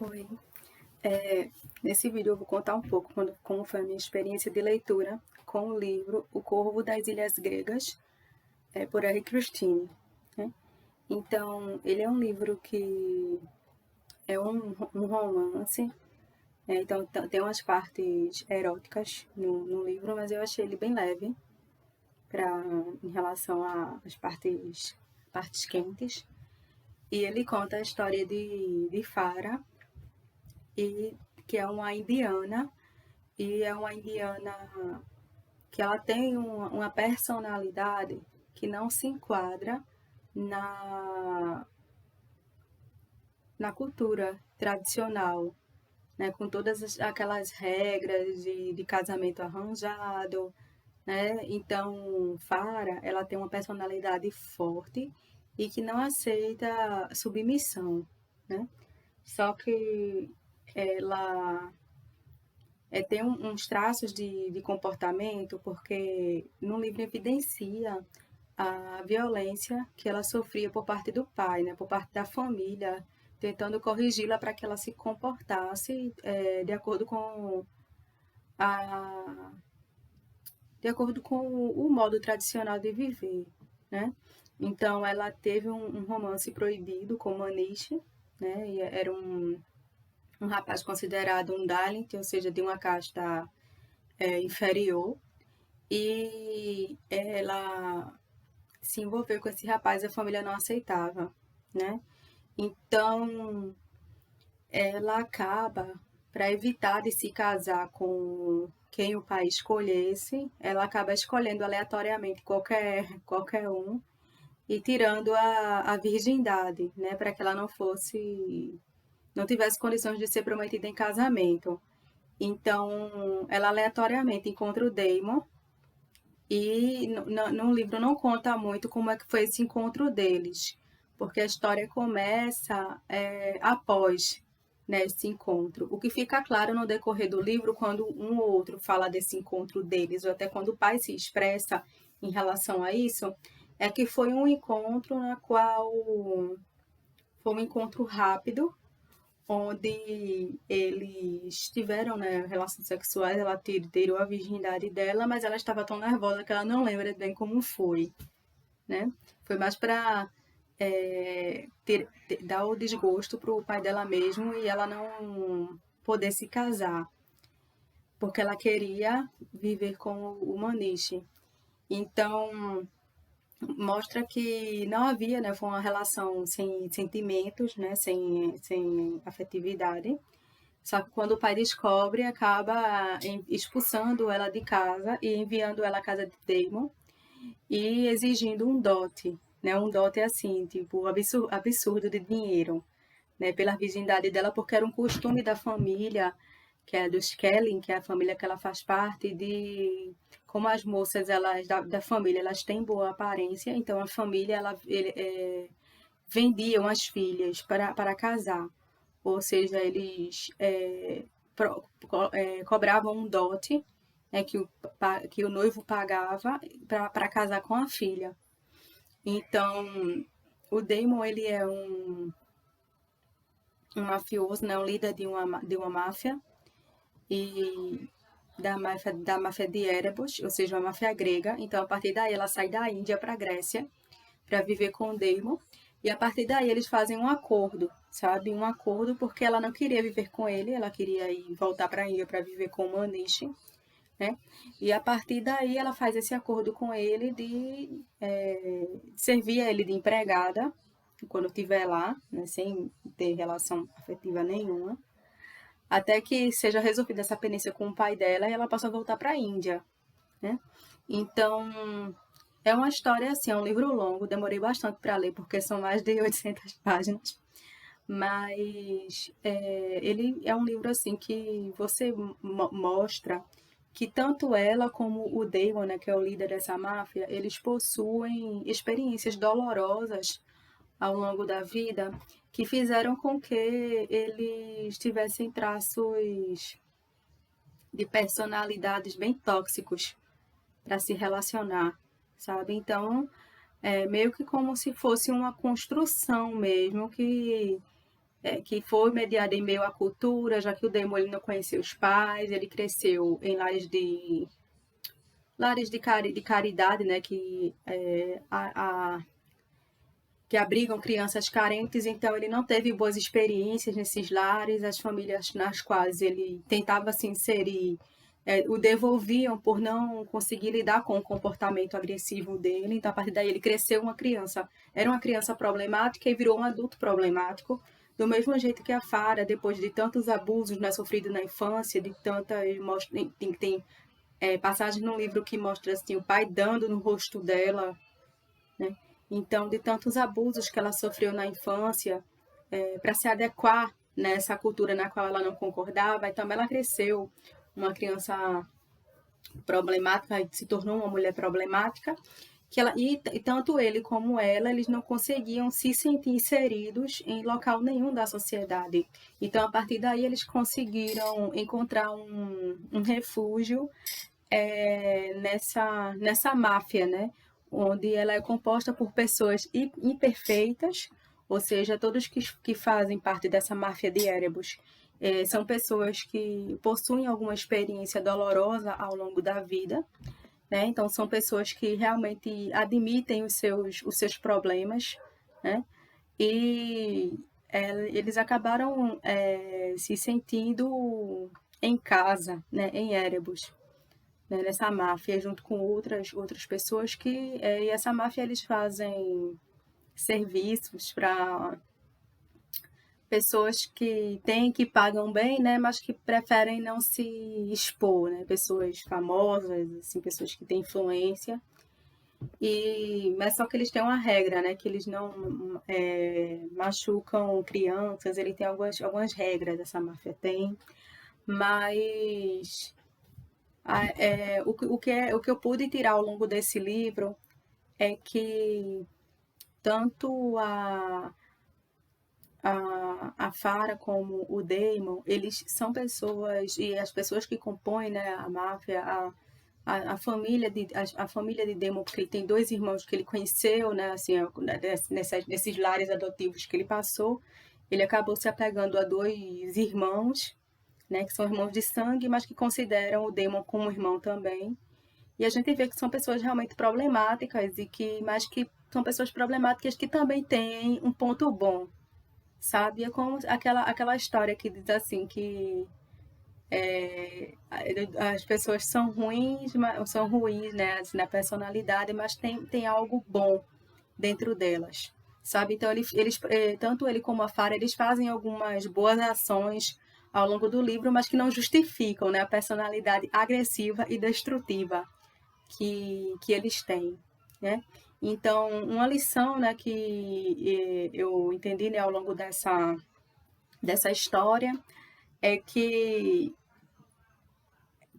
Oi. Nesse vídeo eu vou contar um pouco como foi a minha experiência de leitura com o livro O Corvo das Ilhas Gregas, por Henri Christine, né? Então, ele é um livro que é um romance, então tem umas partes eróticas no livro, mas eu achei ele bem leve em relação às partes quentes. E ele conta a história de Farah, e, que é uma indiana, e é uma indiana que ela tem uma personalidade que não se enquadra na, na cultura tradicional, né? Com todas aquelas regras de casamento arranjado, né? Então, Farah, ela tem uma personalidade forte e que não aceita submissão, né? Só que ela tem uns traços de comportamento, porque no livro evidencia a violência que ela sofria por parte do pai, né, por parte da família, tentando corrigi-la para que ela se comportasse de acordo com a, de acordo com o modo tradicional de viver, né? Então ela teve um romance proibido com Maniche, né? E era um rapaz considerado um Dalit, ou seja, de uma casta inferior, e ela se envolveu com esse rapaz e a família não aceitava, né? Então, ela acaba, para evitar de se casar com quem o pai escolhesse, ela acaba escolhendo aleatoriamente qualquer um e tirando a virgindade, né? Para que ela não tivesse condições de ser prometida em casamento. Então, ela aleatoriamente encontra o Damon. E no livro não conta muito como é que foi esse encontro deles, porque a história começa após, né, esse encontro. O que fica claro no decorrer do livro, quando um ou outro fala desse encontro deles, ou até quando o pai se expressa em relação a isso, é que foi um encontro na qual foi um encontro rápido, onde eles tiveram, né, relações sexuais, ela tirou a virgindade dela, mas ela estava tão nervosa que ela não lembra bem como foi, né? Foi mais para dar o desgosto para o pai dela mesmo e ela não poder se casar, porque ela queria viver com o Maniche. Então, mostra que não havia, né, foi uma relação sem sentimentos, né, sem afetividade. Só que quando o pai descobre, acaba expulsando ela de casa e enviando ela à casa de Damon e exigindo um dote, né? Um dote assim, tipo, absurdo de dinheiro, né? Pela virgindade dela, porque era um costume da família, que é dos Kelly, que é a família que ela faz parte, de como as moças elas da família elas têm boa aparência, então a família vendiam as filhas para casar, ou seja, eles cobravam um dote, né, que o noivo pagava para casar com a filha. Então, o Damon ele é um mafioso, né, um líder de uma máfia, e da máfia de Erebos, ou seja, uma máfia grega. Então, a partir daí, ela sai da Índia para a Grécia para viver com o Damon. E a partir daí eles fazem um acordo, sabe? Um acordo porque ela não queria viver com ele, ela queria ir voltar para a Índia para viver com o Maniche, né? E a partir daí ela faz esse acordo com ele de servir a ele de empregada quando estiver lá, né? Sem ter relação afetiva nenhuma, até que seja resolvida essa pendência com o pai dela e ela possa voltar para a Índia, né? Então, é uma história assim, é um livro longo, demorei bastante para ler, porque são mais de 800 páginas, mas ele é um livro assim que você mostra que tanto ela como o Damon, né, que é o líder dessa máfia, eles possuem experiências dolorosas ao longo da vida que fizeram com que eles tivessem traços de personalidades bem tóxicos para se relacionar, sabe? Então, é meio que como se fosse uma construção mesmo que que foi mediada em meio à cultura, já que o Damon ele não conheceu os pais, ele cresceu em lares de caridade, né, que abrigam crianças carentes, então ele não teve boas experiências nesses lares, as famílias nas quais ele tentava se inserir o devolviam por não conseguir lidar com o comportamento agressivo dele, então a partir daí ele cresceu era uma criança problemática e virou um adulto problemático, do mesmo jeito que a Farah, depois de tantos abusos, né, sofridos na infância, de tantas tem passagem no livro que mostra assim, o pai dando no rosto dela, né? Então, de tantos abusos que ela sofreu na infância, para se adequar nessa cultura na qual ela não concordava, então ela cresceu uma criança problemática e se tornou uma mulher problemática, e tanto ele como ela, eles não conseguiam se sentir inseridos em local nenhum da sociedade. Então, a partir daí, eles conseguiram encontrar um refúgio nessa máfia, né? Onde ela é composta por pessoas imperfeitas, ou seja, todos que fazem parte dessa máfia de Erebus são pessoas que possuem alguma experiência dolorosa ao longo da vida, né? Então, são pessoas que realmente admitem os seus problemas, né? E eles acabaram se sentindo em casa, né? Em Erebus, né, nessa máfia, junto com outras pessoas e essa máfia eles fazem serviços para pessoas que pagam bem, né, mas que preferem não se expor, né, pessoas famosas, assim, pessoas que têm influência, mas só que eles têm uma regra, né, que eles não machucam crianças, ele tem algumas regras, essa máfia tem, mas o que eu pude tirar ao longo desse livro é que tanto a Farah como o Damon, eles são pessoas, e as pessoas que compõem, né, a máfia, a família de Damon, porque ele tem dois irmãos que ele conheceu, né, assim, nesses lares adotivos que ele passou, ele acabou se apegando a dois irmãos, né, que são irmãos de sangue, mas que consideram o Damon como irmão também. E a gente vê que são pessoas realmente problemáticas, mas que são pessoas problemáticas que também têm um ponto bom, sabe? É como aquela história que diz assim, que as pessoas são ruins, né, assim, na personalidade, mas tem algo bom dentro delas, sabe? Então, tanto ele como a Farah, eles fazem algumas boas ações ao longo do livro, mas que não justificam, né, a personalidade agressiva e destrutiva que eles têm, né? Então, uma lição, né, que eu entendi, né, ao longo dessa história é que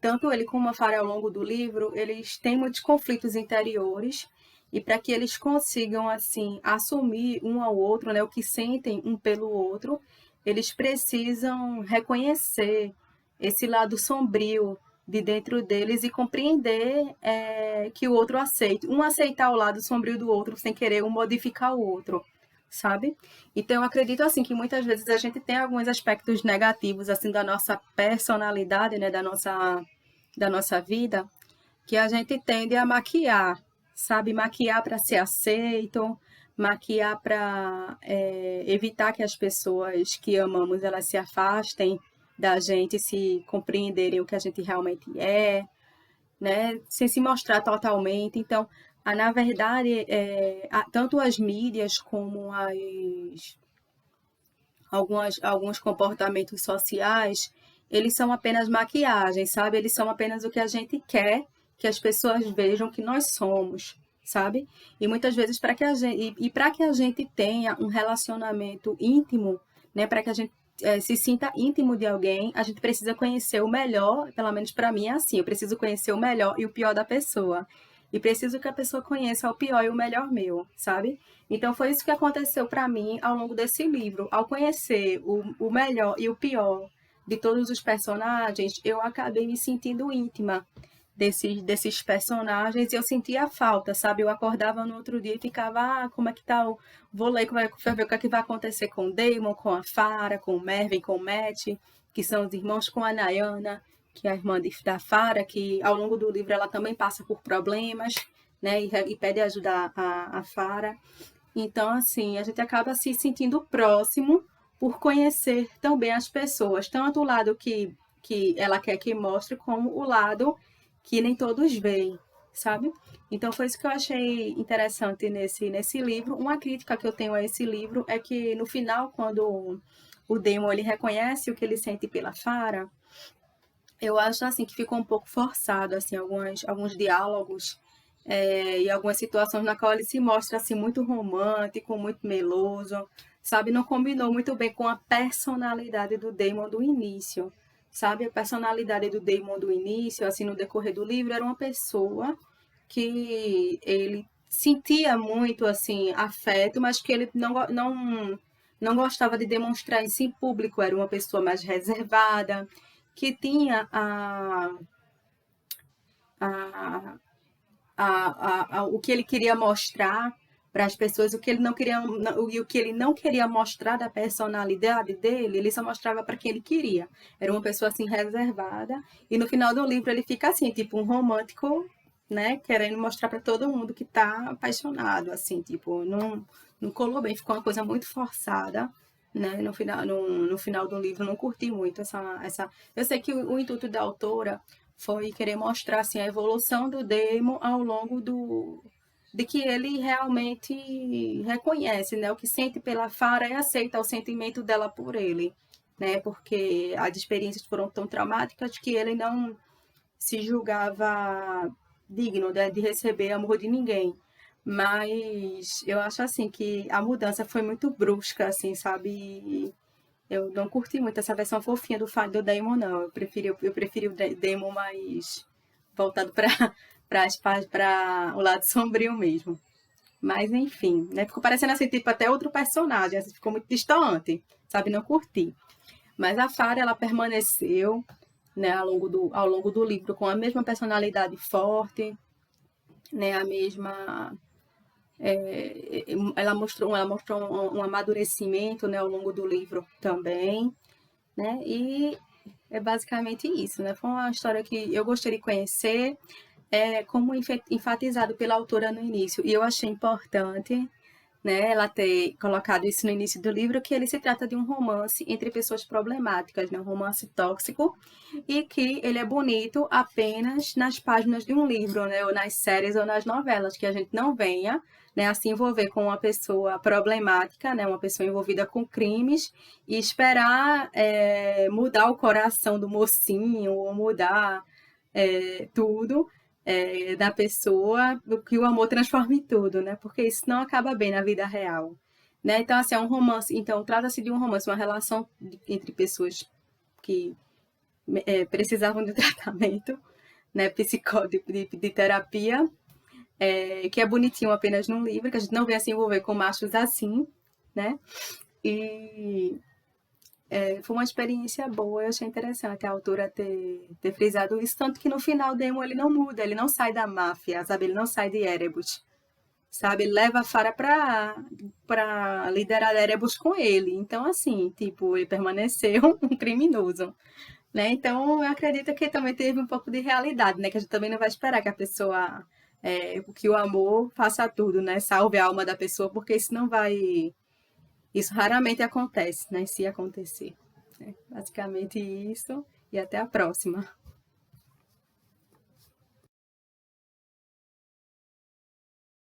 tanto ele como a Farah ao longo do livro, eles têm muitos conflitos interiores e para que eles consigam assim assumir um ao outro, né, o que sentem um pelo outro, eles precisam reconhecer esse lado sombrio de dentro deles e compreender que o outro aceite, um aceitar o lado sombrio do outro sem querer um modificar o outro, sabe? Então, eu acredito assim que muitas vezes a gente tem alguns aspectos negativos assim da nossa personalidade, né, da nossa vida, que a gente tende a maquiar, sabe? Maquiar para ser aceito, maquiar para evitar que as pessoas que amamos elas se afastem da gente, se compreenderem o que a gente realmente é, né? Sem se mostrar totalmente. Então, na verdade, tanto as mídias como alguns comportamentos sociais, eles são apenas maquiagem, sabe? Eles são apenas o que a gente quer que as pessoas vejam que nós somos, sabe? E muitas vezes para que a gente tenha um relacionamento íntimo, né? Para que a gente se sinta íntimo de alguém, a gente precisa conhecer o melhor, pelo menos para mim é assim, eu preciso conhecer o melhor e o pior da pessoa. E preciso que a pessoa conheça o pior e o melhor meu, sabe? Então foi isso que aconteceu para mim ao longo desse livro. Ao conhecer o melhor e o pior de todos os personagens, eu acabei me sentindo íntima desses personagens, e eu sentia falta, sabe? Eu acordava no outro dia e ficava, como é que tá vou ler, ver o que é que vai acontecer com o Damon, com a Farah, com o Mervyn, com o Matt, que são os irmãos, com a Nayana, que é a irmã da Farah, que ao longo do livro ela também passa por problemas, né? E pede ajuda a Farah. Então, assim, a gente acaba se sentindo próximo por conhecer também as pessoas, tanto o lado que ela quer que mostre, como o lado que nem todos veem, sabe? Então foi isso que eu achei interessante nesse livro. Uma crítica que eu tenho a esse livro é que no final, quando o Damon ele reconhece o que ele sente pela Farah, eu acho assim que ficou um pouco forçado, assim, alguns diálogos e algumas situações na qual ele se mostra assim muito romântico, muito meloso, sabe? Não combinou muito bem com a personalidade do Damon do início, sabe? A personalidade do Damon do início, assim, no decorrer do livro, era uma pessoa que ele sentia muito assim afeto, mas que ele não gostava de demonstrar isso em público. Era uma pessoa mais reservada, que tinha a, o que ele queria mostrar para as pessoas, o que ele não queria mostrar da personalidade dele, ele só mostrava para quem ele queria. Era uma pessoa assim reservada, e no final do livro ele fica assim, tipo um romântico, né, querendo mostrar para todo mundo que está apaixonado, assim, tipo, não colou bem, ficou uma coisa muito forçada. Né? No final do livro, não curti muito essa. Eu sei que o intuito da autora foi querer mostrar assim, a evolução do Damon ao longo de que ele realmente reconhece, né, o que sente pela Farah e aceita o sentimento dela por ele, né, porque as experiências foram tão traumáticas que ele não se julgava digno, né, de receber amor de ninguém. Mas eu acho assim que a mudança foi muito brusca, assim, sabe? E eu não curti muito essa versão fofinha do Damon, não. Eu preferi o Damon mais voltado para o lado sombrio mesmo. Mas enfim, né? Ficou parecendo assim, tipo, até outro personagem, assim, ficou muito distante, sabe? Não curti. Mas a Farah, ela permaneceu, né, ao longo do livro com a mesma personalidade forte, né? A mesma ela mostrou um amadurecimento, né, ao longo do livro também, né? E é basicamente isso, né? Foi uma história que eu gostaria de conhecer, como enfatizado pela autora no início. E eu achei importante, né, ela ter colocado isso no início do livro, que ele se trata de um romance entre pessoas problemáticas, né, um romance tóxico, e que ele é bonito apenas nas páginas de um livro, né, ou nas séries ou nas novelas, que a gente não venha, né, a se envolver com uma pessoa problemática, né, uma pessoa envolvida com crimes, e esperar mudar o coração do mocinho, ou mudar tudo, da pessoa, que o amor transforme tudo, né? Porque isso não acaba bem na vida real. Né? Então, assim, é um romance. Então, trata-se de um romance, uma relação entre pessoas que precisavam de tratamento, né? De terapia, que é bonitinho apenas num livro, que a gente não vê se envolver com machos assim, né? E foi uma experiência boa, eu achei interessante a autora ter frisado isso, tanto que no final Damon ele não muda, ele não sai da máfia, sabe? Ele não sai de Erebus, sabe? Ele leva a Farah pra liderar Erebus com ele. Então, assim, tipo, ele permaneceu um criminoso, né? Então, eu acredito que também teve um pouco de realidade, né? Que a gente também não vai esperar que a pessoa, que o amor faça tudo, né? Salve a alma da pessoa, porque isso não vai isso raramente acontece, né? Se acontecer. Basicamente isso. E até a próxima.